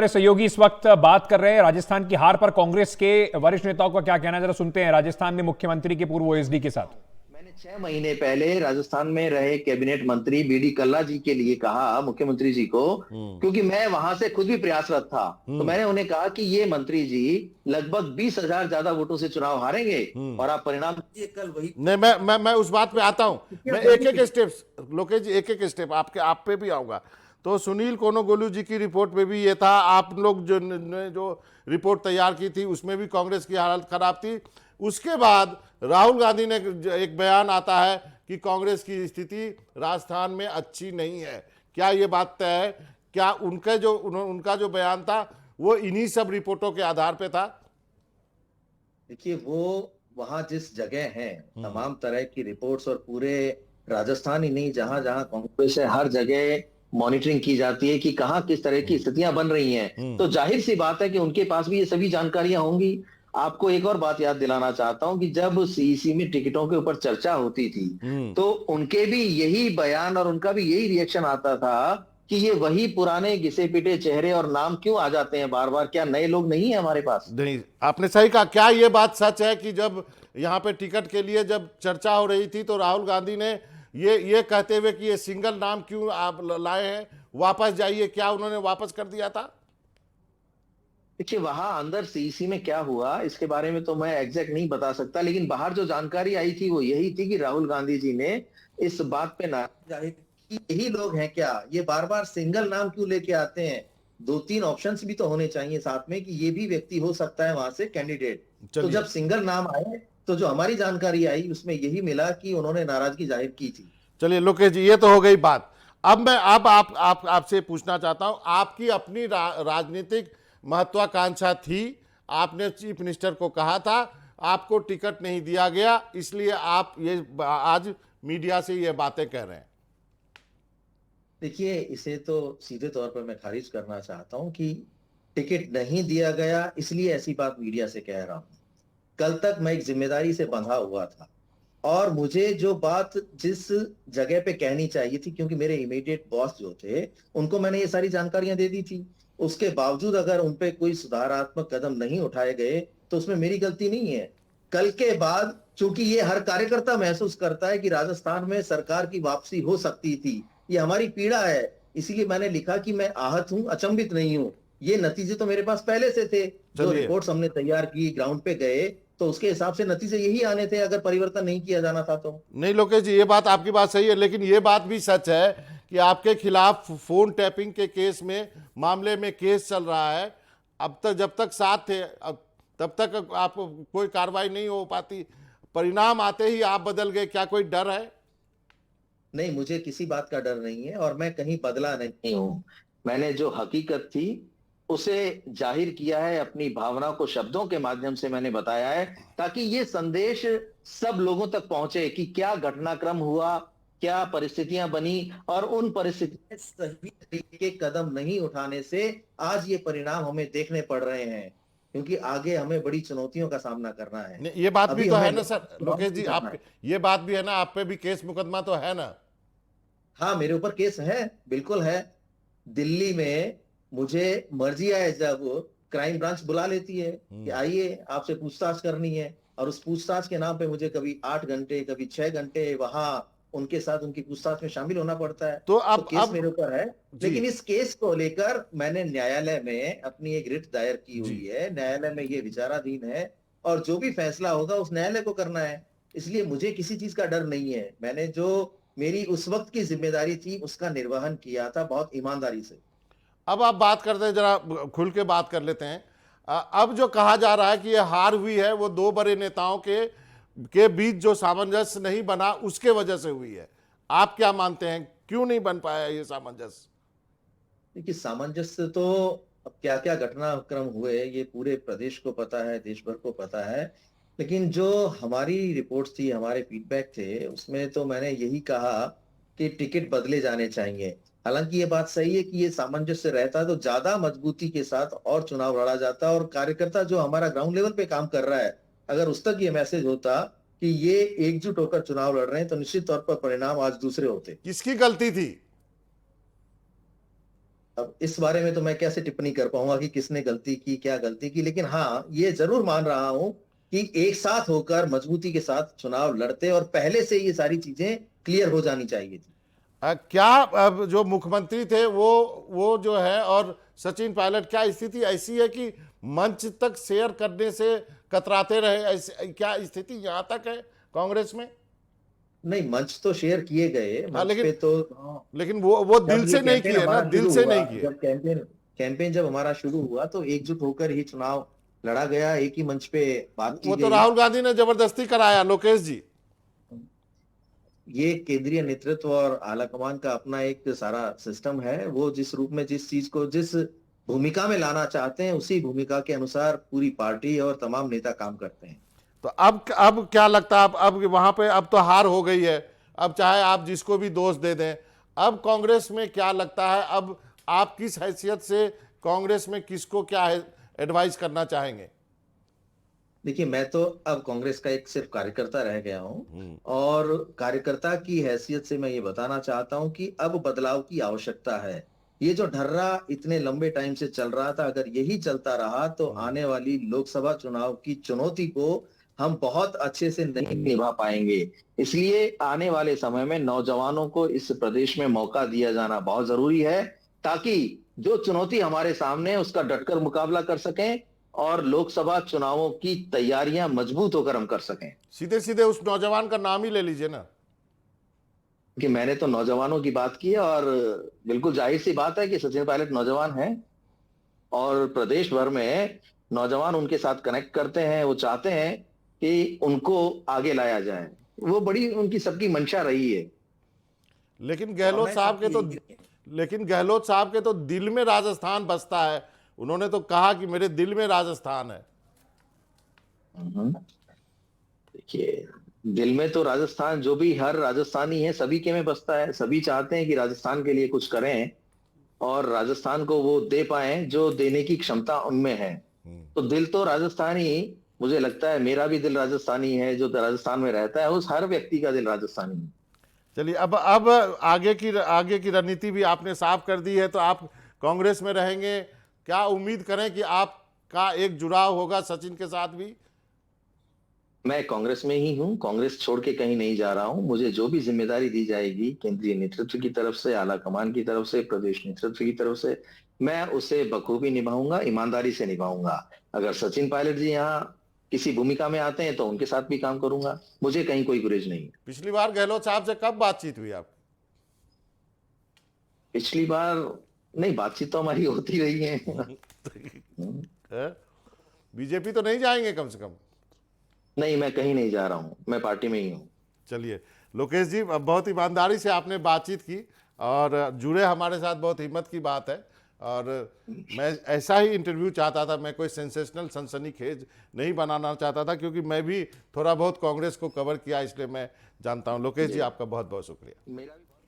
हमारे सहयोगी इस वक्त बात कर रहे हैं राजस्थान की हार पर कांग्रेस के वरिष्ठ नेताओं का क्या कहना है, जरा सुनते हैं। राजस्थान में मुख्यमंत्री के पूर्व ओएसडी के साथ मैंने 6 महीने पहले राजस्थान में रहे कैबिनेट मंत्री बीडी कल्ला जी के लिए कहा, मुख्यमंत्री जी को, क्योंकि मैं वहां से खुद भी प्रयासरत था। तो मैंने उन्हें कहा कि ये मंत्री जी लगभग 20,000 ज्यादा वोटों से चुनाव हारेंगे और आप परिणाम दीजिए कल वही। नहीं, मैं उस बात पे आता हूं। मैं एक एक स्टेप, लोकेश जी, एक एक स्टेप आपके आप पे भी आऊंगा। तो सुनील कोनोगोलू जी की रिपोर्ट में भी ये था, आप लोग जो रिपोर्ट तैयार की थी उसमें भी कांग्रेस की हालत खराब थी। उसके बाद राहुल गांधी ने एक बयान आता है कि कांग्रेस की स्थिति राजस्थान में अच्छी नहीं है। क्या ये बात तय है? क्या उनका जो बयान था वो इन्हीं सब रिपोर्टों के आधार पे था? देखिए, वो वहां जिस जगह है तमाम तरह की रिपोर्ट्स, और पूरे राजस्थान ही नहीं, जहां जहां कांग्रेस है हर जगह मॉनिटरिंग की जाती है कि कहाँ किस तरह की स्थितियां बन रही हैं। तो जाहिर सी बात है कि उनके पास भी ये सभी जानकारियां होंगी। आपको एक और बात याद दिलाना चाहता हूं कि जब सीईसी में टिकटों के ऊपर चर्चा होती थी तो उनके भी यही बयान और उनका भी यही रिएक्शन आता था कि ये वही पुराने घिसे पिटे चेहरे और नाम क्यों आ जाते हैं बार बार, क्या नए लोग नहीं है हमारे पास? नहीं, आपने सही कहा। क्या ये बात सच है कि जब यहाँ पे टिकट के लिए जब चर्चा हो रही थी तो राहुल गांधी ने ये कहते हुए कि ये सिंगल नाम क्यों आप लाए हैं, वापस जाइए, क्या उन्होंने वापस कर दिया था? देखिए, वहां अंदर सीईसी में क्या हुआ इसके बारे में तो मैं एग्जैक्ट नहीं बता सकता, लेकिन बाहर जो जानकारी आई थी वो यही थी कि राहुल गांधी जी ने इस बात पे नाराज जाहिर की यही लोग हैं क्या, ये बार बार सिंगल नाम क्यों लेके आते हैं, दो तीन ऑप्शंस भी तो होने चाहिए साथ में कि ये भी व्यक्ति हो सकता है वहां से कैंडिडेट। तो चलिए जब सिंगल नाम आए तो जो हमारी जानकारी आई उसमें यही मिला कि उन्होंने नाराजगी जाहिर की थी। चलिए लोकेश जी, ये तो हो गई बात। अब मैं अब आप आपसे पूछना चाहता हूं, आपकी अपनी राजनीतिक महत्वाकांक्षा थी, आपने चीफ मिनिस्टर को कहा था, आपको टिकट नहीं दिया गया, इसलिए आप ये आज मीडिया से ये बातें कह रहे हैं। देखिए, इसे तो सीधे तौर पर मैं खारिज करना चाहता हूं कि टिकट नहीं दिया गया इसलिए ऐसी बात मीडिया से कह रहा हूं। कल तक मैं एक जिम्मेदारी से बंधा हुआ था और मुझे जो बात जिस जगह पे कहनी चाहिए थी, क्योंकि मेरे इमीडिएट बॉस जो थे उनको मैंने ये सारी जानकारियां दे दी थी, उसके बावजूद अगर उनपे कोई सुधारात्मक कदम नहीं उठाए गए तो उसमें मेरी गलती नहीं है। कल के बाद चूंकि ये हर कार्यकर्ता महसूस करता है कि राजस्थान में सरकार की वापसी हो सकती थी, ये हमारी पीड़ा है, इसीलिए मैंने लिखा कि मैं आहत हूं, अचंभित नहीं हूं। ये नतीजे तो मेरे पास पहले से थे, जो चलिए, रिपोर्ट्स हमने तैयार की, ग्राउंड पे गए, तो उसके हिसाब से नतीजे यही आने थे अगर परिवर्तन नहीं किया जाना था तो। नहीं लोकेश जी, ये बात आपकी बात सही है, लेकिन ये बात भी सच है कि आपके खिलाफ फोन टैपिंग के केस में मामले में केस चल रहा है। अब तक जब तक साथ थे तब तक आप कोई कार्रवाई नहीं हो पाती, परिणाम आते ही आप बदल गए, क्या कोई डर है? नहीं, मुझे किसी बात का डर नहीं है और मैं कहीं बदला नहीं हूं। मैंने जो हकीकत थी उसे जाहिर किया है, अपनी भावना को शब्दों के माध्यम से मैंने बताया है ताकि ये संदेश सब लोगों तक पहुंचे कि क्या घटनाक्रम हुआ, क्या परिस्थितियां बनी, और उन परिस्थितियों में सही तरीके के कदम नहीं उठाने से आज ये परिणाम हमें देखने पड़ रहे हैं, क्योंकि आगे हमें बड़ी चुनौतियों का सामना करना है। नहीं, ये बात भी अभी तो है हमें ना सर चुनाव लोकेश जी, करना आप है। ये बात भी है ना, आप पे भी केस मुकदमा तो है ना? हाँ, मेरे ऊपर केस है, बिल्कुल है। दिल्ली में मुझे मर्जी आए जब क्राइम ब्रांच बुला लेती है कि आइए आपसे पूछताछ करनी है, और उस पूछताछ के नाम पे मुझे कभी 8 घंटे कभी 6 घंटे वहां उनके साथ उनकी पूछताछ में शामिल होना पड़ता है। तो तो केस अब मेरे ऊपर है, जी, लेकिन इस केस को लेकर मैंने न्यायालय में अपनी एक रिट दायर की जी, हुई है, न्यायालय में ये विचाराधीन है और जो भी फैसला होगा उस न्यायालय को करना है। इसलिए मुझे किसी चीज का डर नहीं है। मैंने जो मेरी उस वक्त की जिम्मेदारी थी उसका निर्वहन किया था बहुत ईमानदारी से। अब आप बात करते हैं, जरा खुल के बात कर लेते हैं। अब जो कहा जा रहा है कि ये हार हुई है वो दो बड़े नेताओं के बीच जो सामंजस्य नहीं बना उसके वजह से हुई है। आप क्या मानते हैं, क्यों नहीं बन पाया ये सामंजस्य? देखिए, सामंजस्य तो अब क्या क्या घटनाक्रम हुए ये पूरे प्रदेश को पता है, देश भर को पता है, लेकिन जो हमारी रिपोर्ट्स थी, हमारे फीडबैक थे, उसमें तो मैंने यही कहा कि टिकट बदले जाने चाहिए। हालांकि ये बात सही है कि ये सामंजस्य रहता तो ज्यादा मजबूती के साथ और चुनाव लड़ा जाता, और कार्यकर्ता जो हमारा ग्राउंड लेवल पे काम कर रहा है, अगर उस तक ये मैसेज होता कि ये एकजुट होकर चुनाव लड़ रहे हैं तो निश्चित तौर पर परिणाम आज दूसरे होते। किसकी गलती थी? अब इस बारे में तो मैं कैसे टिप्पणी कर पाऊंगा कि किसने गलती की, क्या गलती की, लेकिन हाँ ये जरूर मान रहा हूं कि एक साथ होकर मजबूती के साथ चुनाव लड़ते और पहले से ये सारी चीजें क्लियर हो जानी चाहिए थी। क्या अब जो मुख्यमंत्री थे वो जो है और सचिन पायलट, क्या स्थिति ऐसी है कि मंच तक शेयर करने से कतराते रहे, क्या स्थिति यहाँ तक है कांग्रेस में? नहीं, मंच तो शेयर किए गए, हाँ, मंच पे तो लेकिन वो दिल से नहीं किए ना, दिल से नहीं किए। जब कैंपेन जब हमारा शुरू हुआ तो एकजुट होकर ही चुनाव लड़ा गया, एक ही मंच पे बात की वो तो गई। राहुल गांधी ने जबरदस्ती कराया लोकेश जी। ये केंद्रीय नेतृत्व और आलाकमान का अपना एक सारा सिस्टम है, वो जिस रूप में जिस चीज को जिस भूमिका में लाना चाहते हैं उसी भूमिका के अनुसार पूरी पार्टी और तमाम नेता काम करते हैं। तो अब क्या लगता है, अब वहां पे अब तो हार हो गई है, अब चाहे आप जिसको भी दोष दे दें, अब कांग्रेस में क्या लगता है, अब आप किस हैसियत से कांग्रेस में किसको क्या एडवाइस करना चाहेंगे? देखिए, मैं तो अब कांग्रेस का एक सिर्फ कार्यकर्ता रह गया हूं और कार्यकर्ता की हैसियत से मैं ये बताना चाहता हूं कि अब बदलाव की आवश्यकता है। ये जो ढर्रा इतने लंबे टाइम से चल रहा था, अगर यही चलता रहा तो आने वाली लोकसभा चुनाव की चुनौती को हम बहुत अच्छे से नहीं निभा पाएंगे। इसलिए आने वाले समय में नौजवानों को इस प्रदेश में मौका दिया जाना बहुत जरूरी है, ताकि जो चुनौती हमारे सामने है उसका डटकर मुकाबला कर सकें और लोकसभा चुनावों की तैयारियां मजबूत होकर हम कर सकें। सीधे सीधे उस नौजवान का नाम ही ले लीजिए ना। कि मैंने तो नौजवानों की बात की है और बिल्कुल जाहिर सी बात है कि सचिन पायलट नौजवान हैं और प्रदेश भर में नौजवान उनके साथ कनेक्ट करते हैं, वो चाहते हैं कि उनको आगे लाया जाए, वो बड़ी उनकी सबकी मंशा रही है। लेकिन गहलोत साहब के तो दिल में राजस्थान बसता है, उन्होंने तो कहा कि मेरे दिल में राजस्थान है। देखिए, दिल में तो राजस्थान, जो भी हर राजस्थानी है सभी के में बसता है, सभी चाहते हैं कि राजस्थान के लिए कुछ करें और राजस्थान को वो दे पाए जो देने की क्षमता उनमें है। तो दिल तो राजस्थानी, मुझे लगता है मेरा भी दिल राजस्थानी है, जो राजस्थान में रहता है उस हर व्यक्ति का दिल राजस्थानी है। चलिए, अब आगे की रणनीति भी आपने साफ कर दी है, तो आप कांग्रेस में रहेंगे, क्या उम्मीद करें कि आपका एक जुड़ाव होगा सचिन के साथ भी? मैं कांग्रेस में ही हूं, कांग्रेस छोड़ के कहीं नहीं जा रहा हूं। मुझे जो भी जिम्मेदारी दी जाएगी केंद्रीय नेतृत्व की तरफ से, आला कमान की तरफ से, प्रदेश नेतृत्व की तरफ से, मैं उसे बखूबी निभाऊंगा, ईमानदारी से निभाऊंगा। अगर सचिन पायलट जी यहाँ किसी भूमिका में आते हैं तो उनके साथ भी काम करूंगा, मुझे कहीं कोई गुरेज नहीं है। पिछली बार गहलोत साहब से कब बातचीत हुई आप? पिछली बार नहीं, बातचीत तो हमारी होती रही है। बीजेपी तो नहीं जाएंगे कम से कम? नहीं, मैं कहीं नहीं जा रहा हूं, मैं पार्टी में ही हूं। चलिए लोकेश जी, बहुत ईमानदारी से आपने बातचीत की और जुड़े हमारे साथ, बहुत हिम्मत की बात है। और मैं ऐसा ही इंटरव्यू चाहता था, मैं कोई सेंसेशनल सनसनीखेज नहीं बनाना चाहता था, क्योंकि मैं भी थोड़ा बहुत कांग्रेस को कवर किया, इसलिए मैं जानता हूं। लोकेश जी, आपका बहुत बहुत शुक्रिया। मेरा